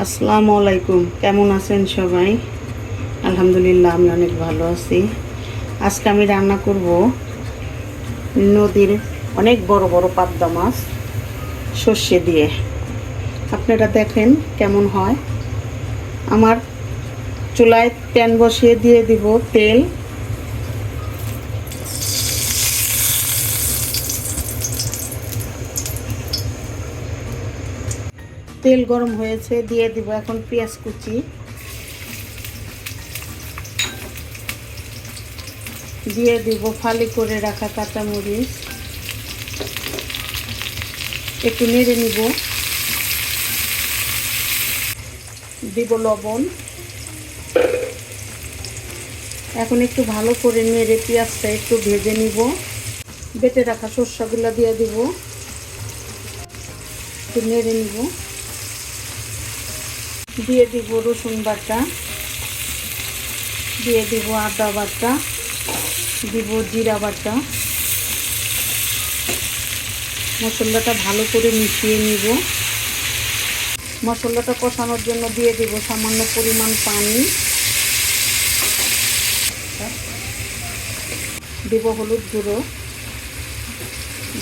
আসসালামু আলাইকুম। কেমন আছেন সবাই? আলহামদুলিল্লাহ, আমি অনেক ভালো আছি। আজকে আমি রান্না করব নদীর অনেক বড় বড় পাবদা মাছ সর্ষে দিয়ে। আপনারা দেখেন কেমন হয়। আমার চুলায় প্যান বসিয়ে দিয়ে দিব তেল। তেল গরম হয়েছে, দিয়ে দিব এখন পেঁয়াজ কুচি, দিয়ে দিব ফালি করে রাখা কাঁচামরিচ, একটু নেড়ে নিব, দিব লবণ। এখন একটু ভালো করে নেড়ে পেঁয়াজটা একটু ভেজে নিব। বেটে রাখা সরষাগুলো দিয়ে দিব, একটু নেড়ে নিব। দিয়ে দিব রসুন বাটা, দিয়ে দিব আদা বাটা, দিব জিরা বাটা। মশলাটা ভালো করে মিশিয়ে নিব। মশলাটা কষানোর জন্য দিয়ে দিব সামান্য পরিমাণ পানি, দিব হলুদ গুঁড়ো,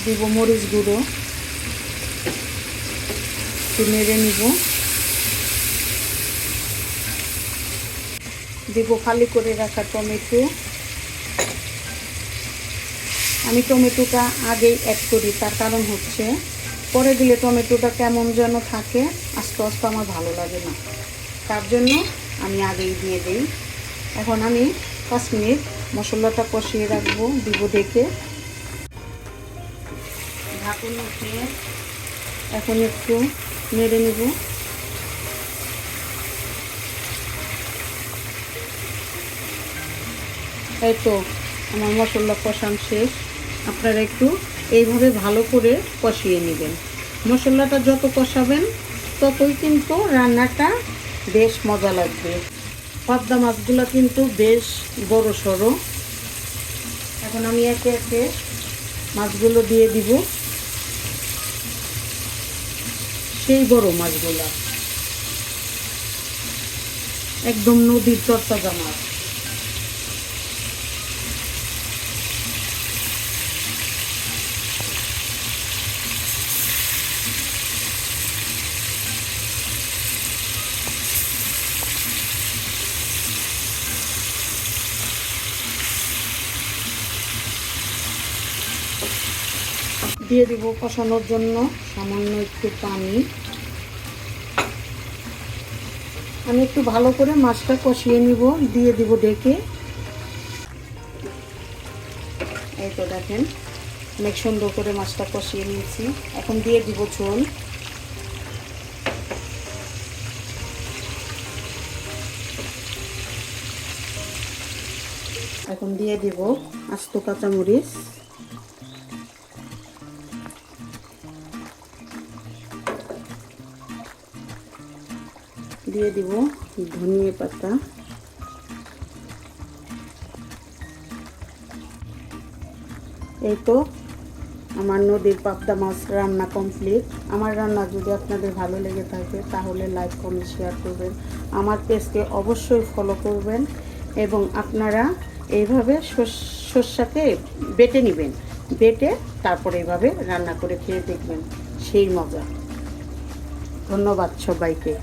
দিব মরিচ গুঁড়ো, একটু নেড়ে নিব। দিব ফালি করে রাখা টমেটো। আমি টমেটোটা আগেই অ্যাড করি, তার কারণ হচ্ছে পরে দিলে টমেটোটা কেমন যেন থাকে, আস্তে আস্তে আমার ভালো লাগে না, তার জন্য আমি আগেই দিয়ে দিই। এখন আমি 5 মিনিট মশলাটা কষিয়ে রাখবো, দিব ঢেকে। ঢাকুন উঠিয়ে এখন একটু নেড়ে নিব। এই তো আমার মশলা কষানো শেষ। আপনারা একটু এইভাবে ভালো করে কষিয়ে নেবেন। মশলাটা যত কষাবেন ততই কিন্তু রান্নাটা বেশ মজা লাগবে। পাবদা মাছগুলো কিন্তু বেশ বড় সড়ো। এখন আমি একে একে মাছগুলো দিয়ে দিব, সেই বড় মাছগুলা, একদম নদীর তরতাজা মাছ। দিয়ে দিব কষানোর জন্য সামান্য একটু পানি। আমি একটু ভালো করে মাছটা কষিয়ে নিব, দিয়ে দিব ঢেকে। এই তো দেখেন অনেক সুন্দর করে মাছটা কষিয়ে নিয়েছি। এখন দিয়ে দিব ঝোল। এখন দিয়ে দিব আস্ত কাঁচামরিচ, দিয়ে দিব ধনিয়া পাতা, এই তো আমার নদীর পাবদা মাছ রান্না কমপ্লিট। আমার রান্না যদি আপনাদের ভালো লেগে থাকে তাহলে লাইক কমেন্ট শেয়ার করবেন, আমার পেজকে অবশ্যই ফলো করবেন, এবং আপনারা এইভাবে সর্ষাকে বেটে নেবেন, বেটে তারপরে এইভাবে রান্না করে খেয়ে দেখবেন, সেই মজা। ধন্যবাদ সবাইকে।